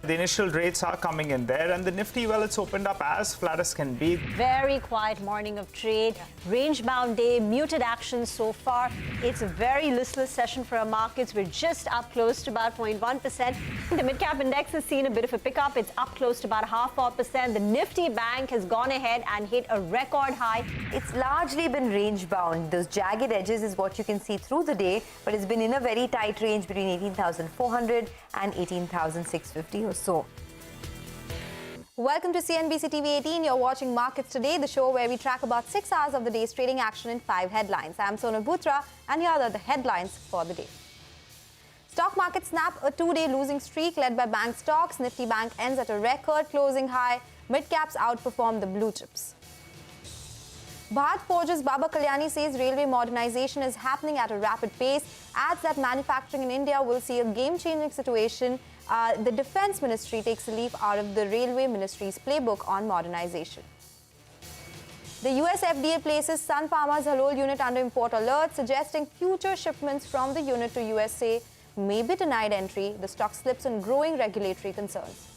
The initial rates are coming in there, and the Nifty, well, it's opened up as flat as can be. Very quiet morning of trade, range-bound day, muted action so far. It's a very listless session for our markets. We're just up close to about 0.1%. The mid-cap index has seen a bit of a pickup. It's up close to about 0.5%. The Nifty Bank has gone ahead and hit a record high. It's largely been range-bound. Those jagged edges is what you can see through the day, but it's been in a very tight range between 18,400 and 18,650 or so. Welcome to CNBC-TV18. You're watching Markets Today, the show where we track about 6 hours of the day's trading action in 5 headlines. I'm Sonal Bhutra, and here are the headlines for the day. Stock market snap a 2-day losing streak led by bank stocks. Nifty Bank ends at a record closing high. Mid-caps outperform the blue chips. Bharat Forge's Baba Kalyani says railway modernization is happening at a rapid pace, adds that manufacturing in India will see a game-changing situation. The Defence Ministry takes a leaf out of the Railway Ministry's playbook on modernization. The US FDA places Sun Pharma's Halol unit under import alert, suggesting future shipments from the unit to USA may be denied entry. The stock slips on growing regulatory concerns.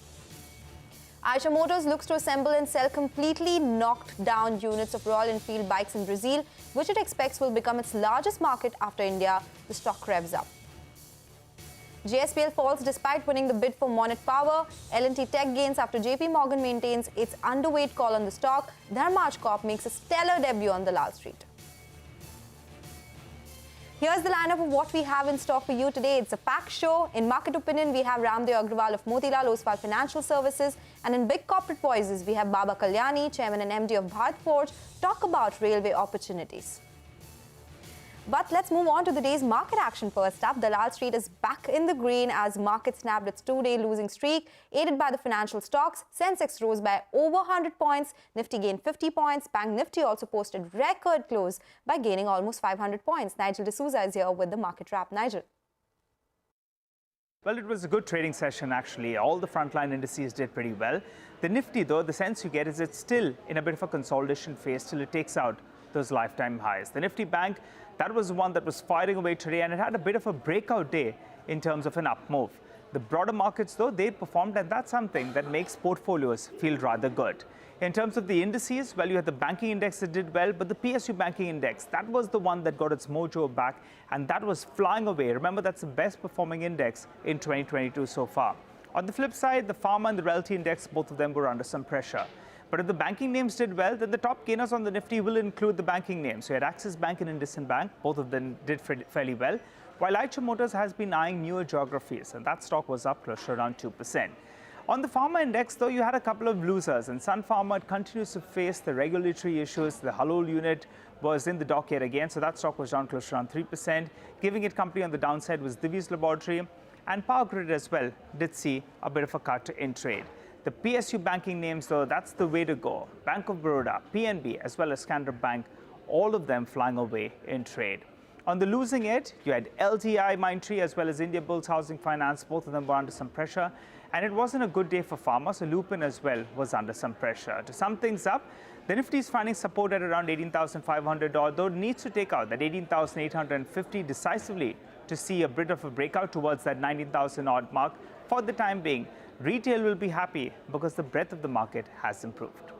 Eicher Motors looks to assemble and sell completely knocked down units of Royal Enfield bikes in Brazil, which it expects will become its largest market after India. The stock revs up. JSPL falls despite winning the bid for Monet Power. L&T Tech gains after JP Morgan maintains its underweight call on the stock. Dharmas Crop makes a stellar debut on the Lal Street. Here's the lineup of what we have in stock for you today. It's a packed show. In Market Opinion, we have Ramdev Agrawal of Motilal Oswal Financial Services. And in Big Corporate Voices, we have Baba Kalyani, Chairman and MD of Bharat Forge, talk about railway opportunities. But let's move on to the day's market action first up. The Lal Street is back in the green as market snapped its 2-day losing streak, aided by the financial stocks. Sensex rose by over 100 points. Nifty gained 50 points. Bank Nifty also posted record close by gaining almost 500 points. Nigel D'Souza is here with the market wrap. Nigel. Well, it was a good trading session, actually. All the frontline indices did pretty well. The Nifty, though, the sense you get is it's still in a bit of a consolidation phase till it takes out those lifetime highs. The Nifty Bank, that was the one that was firing away today, and it had a bit of a breakout day in terms of an up move. The broader markets, though, they performed, and that's something that makes portfolios feel rather good. In terms of the indices, well, you had the banking index that did well, but the PSU banking index, that was the one that got its mojo back, and that was flying away. Remember, that's the best performing index in 2022 so far. On the flip side, the Pharma and the Realty index, both of them were under some pressure. But if the banking names did well, then the top gainers on the Nifty will include the banking names. So you had Axis Bank and IndusInd Bank, both of them did fairly well, while Eicher Motors has been eyeing newer geographies, and that stock was up close to around 2%. On the Pharma index, though, you had a couple of losers, and Sun Pharma continues to face the regulatory issues. The Halol unit was in the dock yet again, so that stock was down close to around 3%. Giving it company on the downside was Divi's Laboratory, and Power Grid as well did see a bit of a cut in trade. The PSU banking names, though, that's the way to go. Bank of Baroda, PNB, as well as Canara Bank, all of them flying away in trade. On the losing edge, you had LTI, Mindtree, as well as India Bulls Housing Finance. Both of them were under some pressure. And it wasn't a good day for Pharma, so Lupin as well was under some pressure. To sum things up, the Nifty is finding support at around 18,500, although it needs to take out that 18,850 decisively to see a bit of a breakout towards that 19,000 odd mark. For the time being, retail will be happy because the breadth of the market has improved.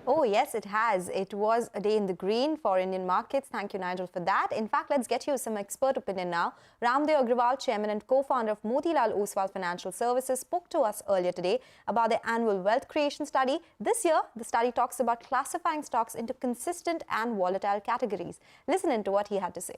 Oh, yes, it has. It was a day in the green for Indian markets. Thank you, Nigel, for that. In fact, let's get you some expert opinion now. Ramdev Agrawal, Chairman and co-founder of Motilal Oswal Financial Services, spoke to us earlier today about the annual wealth creation study. This year, the study talks about classifying stocks into consistent and volatile categories. Listen into what he had to say.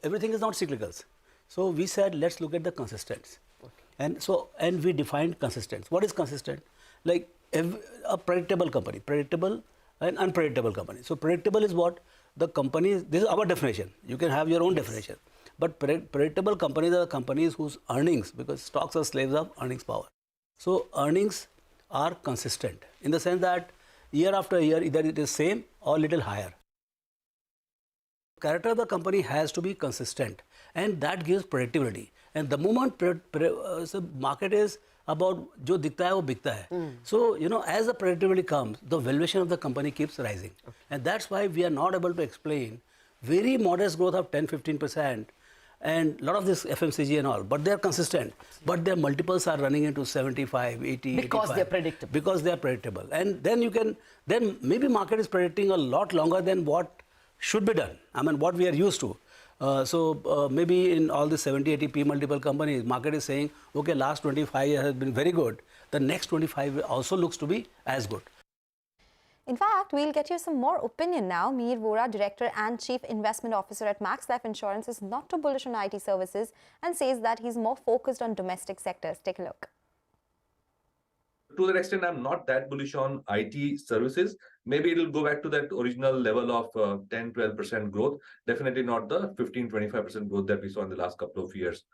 Everything is not cyclicals. So we said, let's look at the consistence. Okay. And we defined consistence. What is consistent? Like a predictable company, predictable and unpredictable company. So predictable is what the company, this is our definition. You can have your own definition. But predictable companies are companies whose earnings, because stocks are slaves of earnings power. So earnings are consistent in the sense that year after year, either it is same or little higher. Character of the company has to be consistent, and that gives predictability. And the moment the market is about jo dikta hai wo bikta hai. So, you know, as the predictability comes, the valuation of the company keeps rising. Okay. And that's why we are not able to explain very modest growth of 10-15% and a lot of this FMCG and all, but they're consistent. But their multiples are running into 75, 80, Because 85. they're predictable. Because they're predictable. And then then maybe market is predicting a lot longer than what should be done. I mean, what we are used to. Maybe in all the 70, 80 P multiple companies, market is saying, okay, last 25 years has been very good. The next 25 also looks to be as good. In fact, we'll get you some more opinion now. Mir Vora, Director and Chief Investment Officer at Max Life Insurance, is not too bullish on IT services and says that he's more focused on domestic sectors. Take a look. To that extent, I'm not that bullish on IT services. Maybe it'll go back to that original level of 10-12% growth. Definitely not the 15-25% growth that we saw in the last couple of years.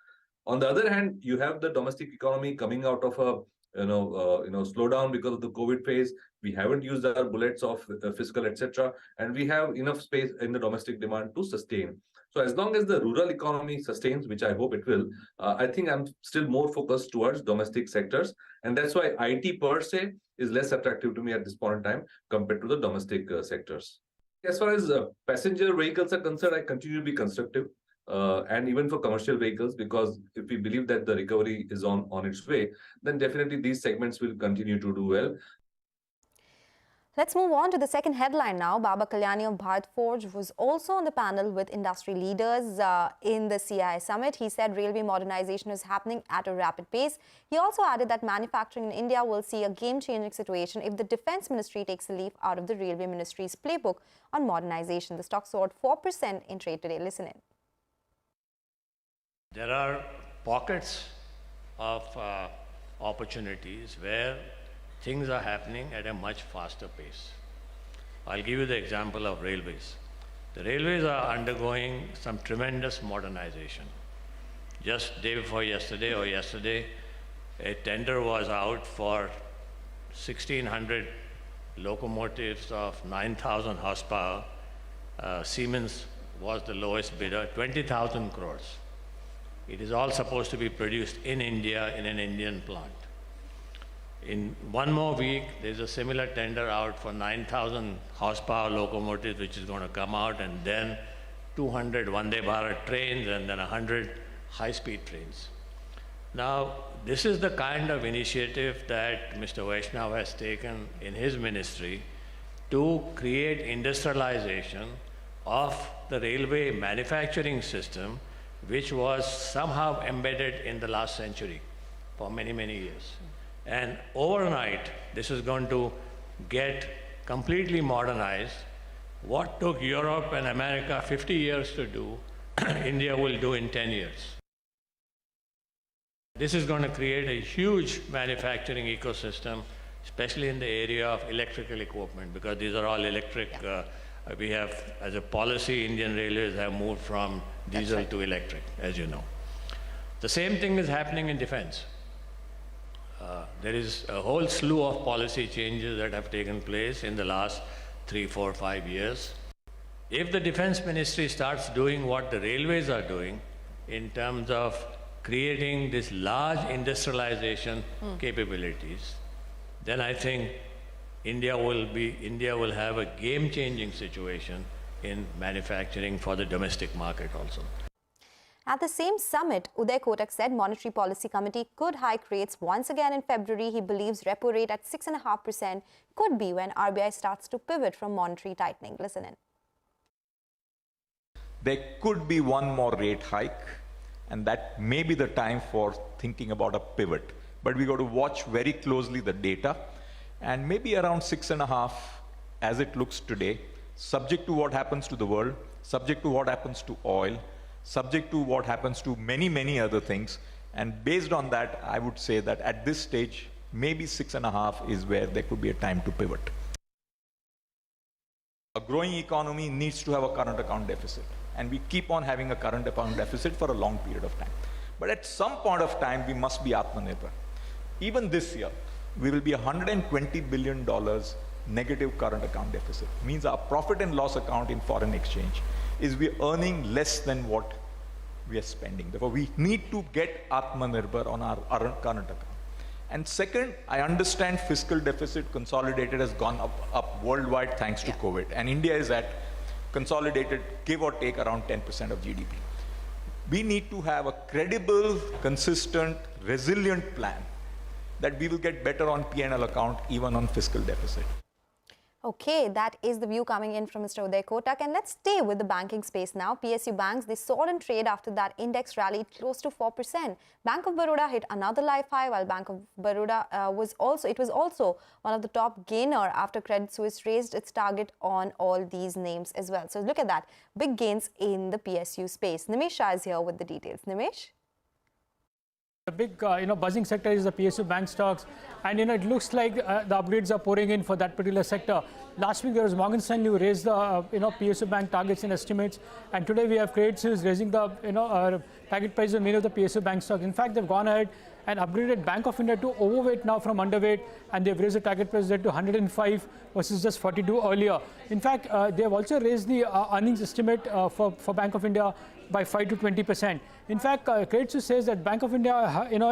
On the other hand, you have the domestic economy coming out of a slowdown because of the COVID phase. We haven't used our bullets of fiscal, etc., and we have enough space in the domestic demand to sustain. So as long as the rural economy sustains, which I hope it will, I think I'm still more focused towards domestic sectors, and that's why IT per se is less attractive to me at this point in time compared to the domestic sectors. As far as passenger vehicles are concerned, I continue to be constructive. And even for commercial vehicles, because if we believe that the recovery is on its way, then definitely these segments will continue to do well. Let's move on to the second headline now. Baba Kalyani of Bharat Forge was also on the panel with industry leaders in the CI summit. He said railway modernization is happening at a rapid pace. He also added that manufacturing in India will see a game-changing situation if the Defence Ministry takes a leaf out of the Railway Ministry's playbook on modernization. The stock soared 4% in trade today. Listen in. There are pockets of opportunities where things are happening at a much faster pace. I'll give you the example of railways. The railways are undergoing some tremendous modernization. Just day before yesterday, a tender was out for 1,600 locomotives of 9,000 horsepower. Siemens was the lowest bidder, 20,000 crores. It is all supposed to be produced in India in an Indian plant. In one more week, there's a similar tender out for 9,000 horsepower locomotives, which is going to come out, and then 200 Vande Bharat trains, and then 100 high-speed trains. Now, this is the kind of initiative that Mr. Vaishnav has taken in his ministry to create industrialization of the railway manufacturing system, which was somehow embedded in the last century for many, many years. And overnight, this is going to get completely modernized. What took Europe and America 50 years to do, India will do in 10 years. This is going to create a huge manufacturing ecosystem, especially in the area of electrical equipment, because these are all electric. We have, as a policy, Indian Railways have moved from diesel to electric, as you know. The same thing is happening in defense. There is a whole slew of policy changes that have taken place in the last 3, 4, 5 years. If the Defense Ministry starts doing what the railways are doing in terms of creating this large industrialization capabilities, then I think India will have a game-changing situation in manufacturing for the domestic market also. At the same summit, Uday Kotak said Monetary Policy Committee could hike rates once again in February. He believes repo rate at 6.5% could be when RBI starts to pivot from monetary tightening. Listen in. There could be one more rate hike, and that may be the time for thinking about a pivot. But we got to watch very closely the data, and maybe around 6.5 as it looks today, subject to what happens to the world, subject to what happens to oil, subject to what happens to many, many other things. And based on that, I would say that at this stage, maybe 6.5 is where there could be a time to pivot. A growing economy needs to have a current account deficit. And we keep on having a current account deficit for a long period of time. But at some point of time, we must be Atmanirbhar. Even this year, we will be $120 billion negative current account deficit. Means our profit and loss account in foreign exchange is we're earning less than what we are spending. Therefore, we need to get Atmanirbhar on our current account. And second, I understand fiscal deficit consolidated has gone up worldwide thanks to COVID. And India is at consolidated, give or take, around 10% of GDP. We need to have a credible, consistent, resilient plan that we will get better on P&L account, even on fiscal deficit. Okay, that is the view coming in from Mr. Uday Kotak. And let's stay with the banking space now. PSU Banks, they soared in trade after that index rallied close to 4%. Bank of Baroda hit another life high, while Bank of Baroda was also one of the top gainer after Credit Suisse raised its target on all these names as well. So look at that, big gains in the PSU space. Nimesh Shah is here with the details. Nimesh? The big, buzzing sector is the PSU bank stocks, and it looks like the upgrades are pouring in for that particular sector. Last week there was Morgan Stanley who raised the PSU bank targets and estimates, and today we have Credit Suisse raising the target prices of many of the PSU bank stocks. In fact, they've gone ahead and upgraded Bank of India to overweight now from underweight, and they've raised the target price to 105 versus just 42 earlier. In fact, they have also raised the earnings estimate for Bank of India by 5 to 20%. In fact, Credit Suisse says that Bank of India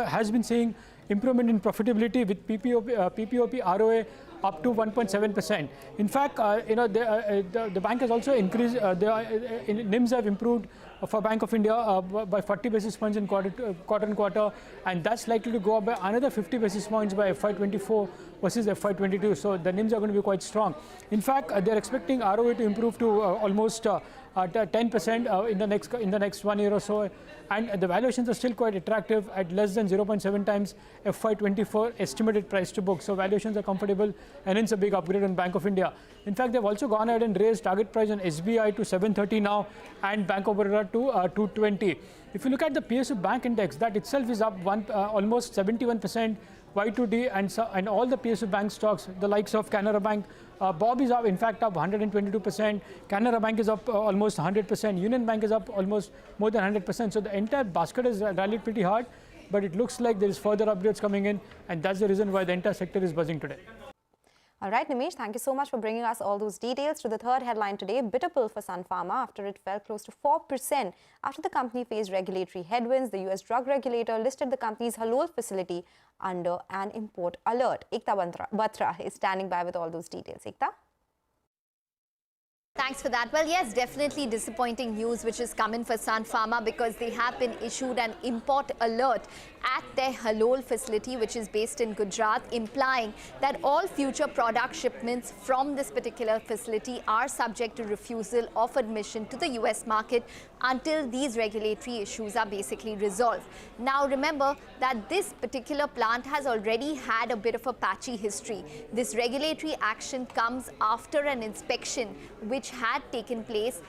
has been seeing improvement in profitability with PPOP ROA up to 1.7%. In fact, the bank has also increased, NIMs have improved for Bank of India by 40 basis points in quarter on quarter, and that's likely to go up by another 50 basis points by FY24 versus FY22. So the NIMs are going to be quite strong. In fact, they're expecting ROA to improve to almost 10% in the next 1 year or so, and the valuations are still quite attractive at less than 0.7 times FY24 estimated price to book. So valuations are comfortable, and hence a big upgrade on Bank of India. In fact, they've also gone ahead and raised target price on SBI to 730 now, and Bank of Baroda to 220. If you look at the PSU Bank Index, that itself is up almost 71%. Y2D and all the PSU bank stocks, the likes of Canara Bank, Bob is up, in fact, up 122%. Canara Bank is up almost 100%. Union Bank is up almost more than 100%. So the entire basket has rallied pretty hard, but it looks like there is further upgrades coming in, and that's the reason why the entire sector is buzzing today. All right, Nimesh, thank you so much for bringing us all those details. To the third headline today, bitter pill for Sun Pharma after it fell close to 4% after the company faced regulatory headwinds. The US drug regulator listed the company's Halol facility under an import alert. Ekta Batra is standing by with all those details. Ekta? Thanks for that. Well, yes, definitely disappointing news which has come in for Sun Pharma, because they have been issued an import alert at their Halol facility, which is based in Gujarat, implying that all future product shipments from this particular facility are subject to refusal of admission to the US market until these regulatory issues are basically resolved. Now, remember that this particular plant has already had a bit of a patchy history. This regulatory action comes after an inspection which had taken place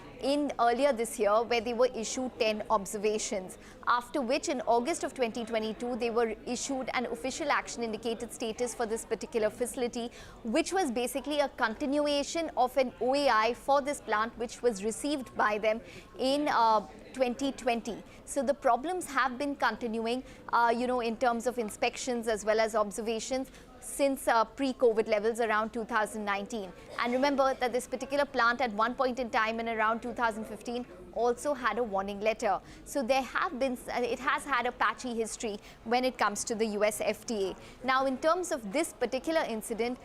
earlier this year, where they were issued 10 observations, after which in August of 2022 they were issued an official action indicated status for this particular facility, which was basically a continuation of an OAI for this plant which was received by them in 2020. So the problems have been continuing, in terms of inspections as well as observations since pre-COVID levels around 2019. And remember that this particular plant at one point in time in around 2015 also had a warning letter. So there have been, it has had a patchy history when it comes to the US FDA. Now, in terms of this particular incident,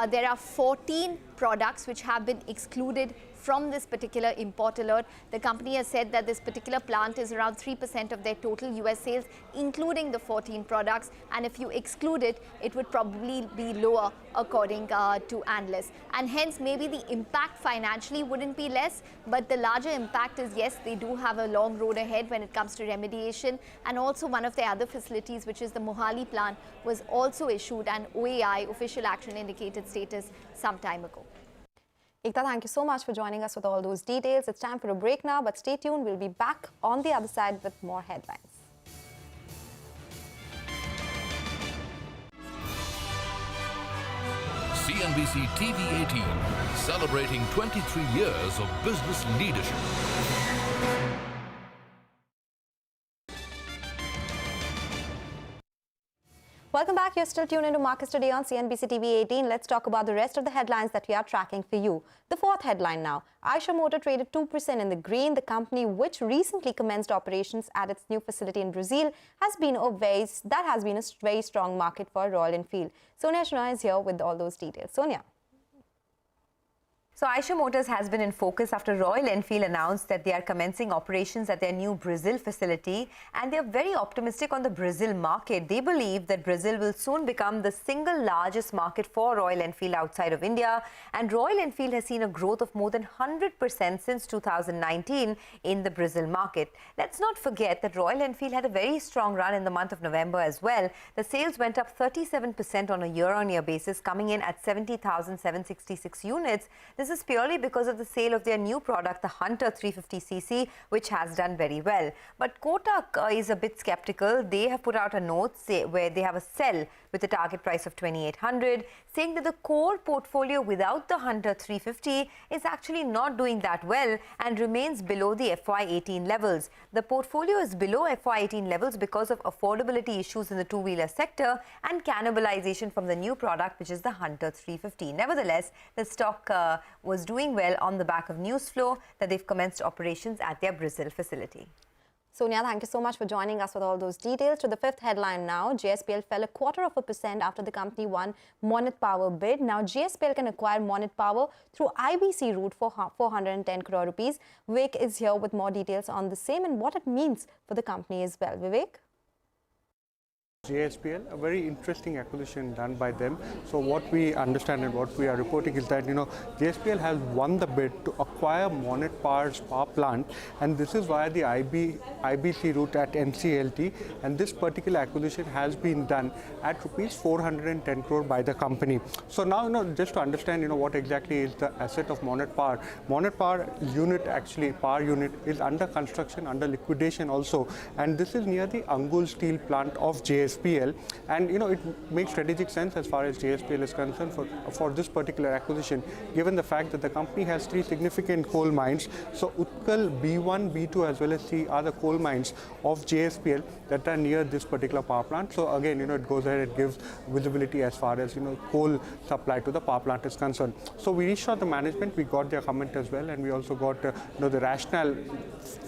there are 14 products which have been excluded from this particular import alert. The company has said that this particular plant is around 3% of their total US sales, including the 14 products. And if you exclude it, it would probably be lower according to analysts. And hence, maybe the impact financially wouldn't be less, but the larger impact is, yes, they do have a long road ahead when it comes to remediation. And also one of their other facilities, which is the Mohali plant, was also issued an OAI, official action indicated status, some time ago. Ekta, thank you so much for joining us with all those details. It's time for a break now, but stay tuned. We'll be back on the other side with more headlines. CNBC-TV18, celebrating 23 years of business leadership. Welcome back. You're still tuned into Markets Today on CNBC-TV18. Let's talk about the rest of the headlines that we are tracking for you. The fourth headline now. Eicher Motor traded 2% in the green. The company, which recently commenced operations at its new facility in Brazil, has been a very strong market for Royal Enfield. Sonia Shnoy is here with all those details. Sonia. So Eicher Motors has been in focus after Royal Enfield announced that they are commencing operations at their new Brazil facility, and they are very optimistic on the Brazil market. They believe that Brazil will soon become the single largest market for Royal Enfield outside of India, and Royal Enfield has seen a growth of more than 100% since 2019 in the Brazil market. Let's not forget that Royal Enfield had a very strong run in the month of November as well. The sales went up 37% on a year-on-year basis, coming in at 70,766 units. This is purely because of the sale of their new product, the Hunter 350cc, which has done very well. But Kotak is a bit skeptical. They have put out a note where they have a sell with a target price of 2,800, saying that the core portfolio without the Hunter 350 is actually not doing that well and remains below the FY18 levels. The portfolio is below FY18 levels because of affordability issues in the two-wheeler sector and cannibalization from the new product, which is the Hunter 350. Nevertheless, the stock was doing well on the back of news flow that they've commenced operations at their Brazil facility. Sonia, thank you so much for joining us with all those details. To the fifth headline now, JSPL fell 0.25% after the company won Monnet Power bid. Now, JSPL can acquire Monnet Power through IBC route for 410 crore rupees. Vivek is here with more details on the same and what it means for the company as well. Vivek? JSPL, a very interesting acquisition done by them. So what we understand and what we are reporting is that, JSPL has won the bid to acquire Monnet Power's power plant, and this is via the IBC route at NCLT, and this particular acquisition has been done at rupees 410 crore by the company. So now, just to understand, what exactly is the asset of Monnet Power. Monnet Power unit, actually power unit, is under construction, under liquidation also, and this is near the Angul steel plant of JSPL. And it makes strategic sense as far as JSPL is concerned for this particular acquisition, given the fact that the company has 3 significant coal mines. So Utkal B1, B2 as well as C are the coal mines of JSPL that are near this particular power plant. So again, it goes ahead, it gives visibility as far as coal supply to the power plant is concerned. So we reached out the management, we got their comment as well, and we also got the rationale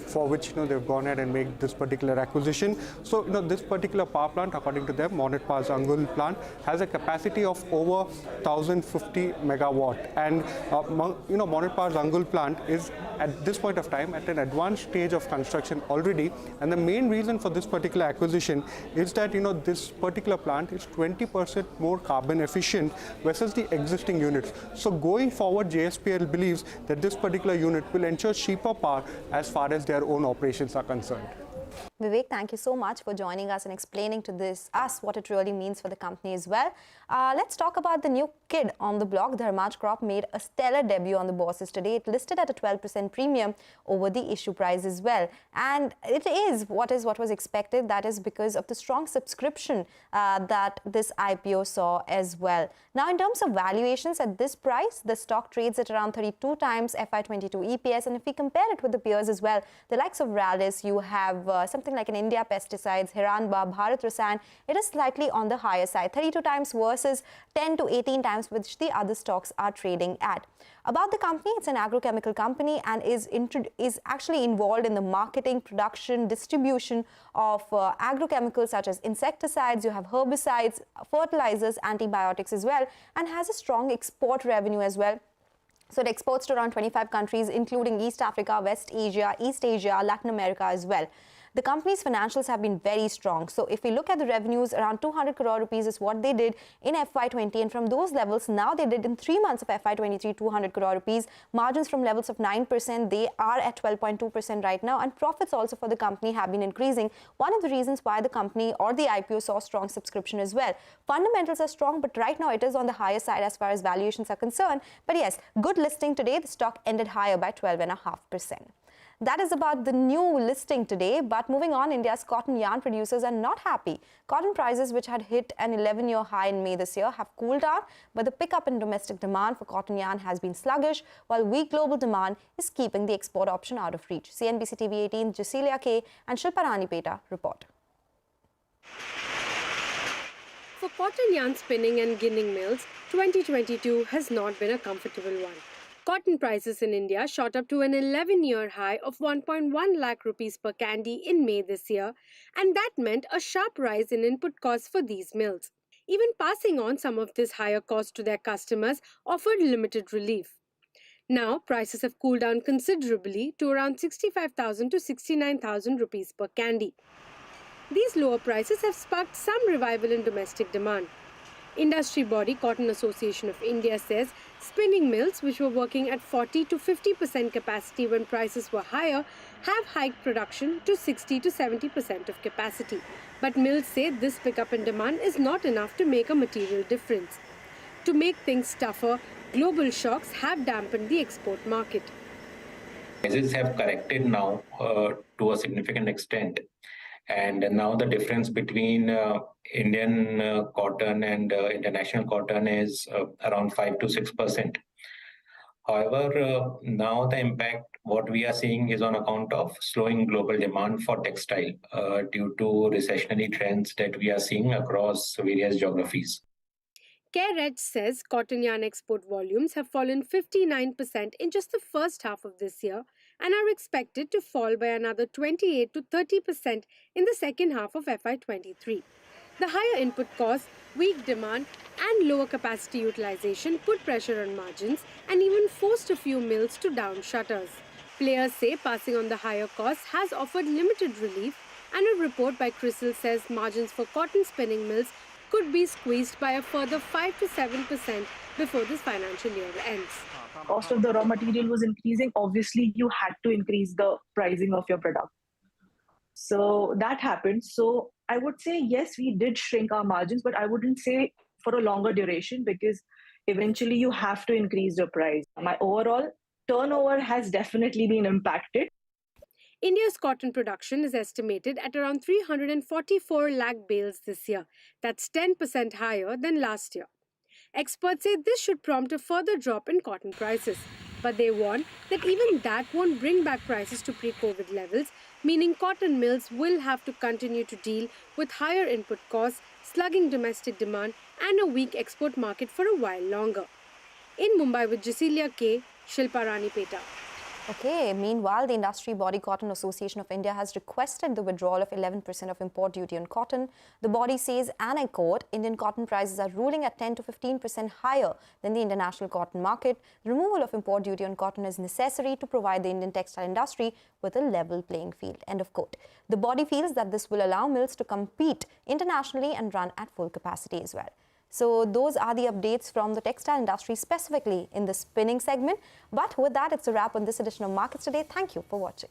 for which they've gone ahead and made this particular acquisition. So this particular power plant, according to them, Monnet Power's Angul plant, has a capacity of over 1,050 megawatt, and Monnet Power's Angul plant is at this point of time at an advanced stage of construction already, and the main reason for this particular acquisition is that this particular plant is 20% more carbon efficient versus the existing units. So going forward, JSPL believes that this particular unit will ensure cheaper power as far as their own operations are concerned. Vivek, thank you so much for joining us and explaining to us what it really means for the company as well. Let's talk about the new kid on the block. Dharmas Crop made a stellar debut on the bourses today. It listed at a 12% premium over the issue price as well. And it is what was expected. That is because of the strong subscription that this IPO saw as well. Now, in terms of valuations at this price, the stock trades at around 32 times FY22 EPS. And if we compare it with the peers as well, the likes of Rallis, you have something like an India Pesticides, Hiranba, Bharat Rasayan, it is slightly on the higher side, 32 times versus 10 to 18 times which the other stocks are trading at. About the company, it's an agrochemical company and is actually involved in the marketing, production, distribution of agrochemicals such as insecticides, you have herbicides, fertilizers, antibiotics as well, and has a strong export revenue as well. So it exports to around 25 countries, including East Africa, West Asia, East Asia, Latin America as well. The company's financials have been very strong. So if we look at the revenues, around 200 crore rupees is what they did in FY20. And from those levels, now they did in 3 months of FY23, 200 crore rupees. Margins from levels of 9%, they are at 12.2% right now. And profits also for the company have been increasing. One of the reasons why the company or the IPO saw strong subscription as well. Fundamentals are strong, but right now it is on the higher side as far as valuations are concerned. But yes, good listing today. The stock ended higher by 12.5%. That is about the new listing today. But moving on, India's cotton yarn producers are not happy. Cotton prices, which had hit an 11-year high in May this year, have cooled down. But the pickup in domestic demand for cotton yarn has been sluggish, while weak global demand is keeping the export option out of reach. CNBC-TV18, Jasilia K and Shilpa Rani Peta report. For cotton yarn spinning and ginning mills, 2022 has not been a comfortable one. Cotton prices in India shot up to an 11-year high of 1.1 lakh rupees per candy in May this year, and that meant a sharp rise in input costs for these mills. Even passing on some of this higher cost to their customers offered limited relief. Now, prices have cooled down considerably to around 65,000 to 69,000 rupees per candy. These lower prices have sparked some revival in domestic demand. Industry body Cotton Association of India says spinning mills, which were working at 40 to 50% capacity when prices were higher, have hiked production to 60 to 70% of capacity. But mills say this pickup in demand is not enough to make a material difference. To make things tougher, global shocks have dampened the export market. Prices have corrected now to a significant extent. And now the difference between Indian cotton and international cotton is around 5 to 6%. However, now the impact, what we are seeing is on account of slowing global demand for textile due to recessionary trends that we are seeing across various geographies. CareEdge says cotton yarn export volumes have fallen 59% in just the first half of this year and are expected to fall by another 28 to 30% in the second half of FY23. The higher input costs, weak demand and lower capacity utilization put pressure on margins and even forced a few mills to down shutters. Players say passing on the higher costs has offered limited relief, and a report by CRISIL says margins for cotton spinning mills could be squeezed by a further 5 to 7% before this financial year ends. Cost of the raw material was increasing. Obviously, you had to increase the pricing of your product. So that happened. So I would say, yes, we did shrink our margins, but I wouldn't say for a longer duration because eventually you have to increase your price. My overall turnover has definitely been impacted. India's cotton production is estimated at around 344 lakh bales this year. That's 10% higher than last year. Experts say this should prompt a further drop in cotton prices. But they warn that even that won't bring back prices to pre-COVID levels, meaning cotton mills will have to continue to deal with higher input costs, slugging domestic demand and a weak export market for a while longer. In Mumbai with Jasilia K, Shilpa Rani Peta. Okay, meanwhile, the industry body Cotton Association of India has requested the withdrawal of 11% of import duty on cotton. The body says, and I quote, Indian cotton prices are ruling at 10 to 15% higher than the international cotton market. The removal of import duty on cotton is necessary to provide the Indian textile industry with a level playing field. End of quote. The body feels that this will allow mills to compete internationally and run at full capacity as well. So those are the updates from the textile industry, specifically in the spinning segment. But with that, it's a wrap on this edition of Markets Today. Thank you for watching.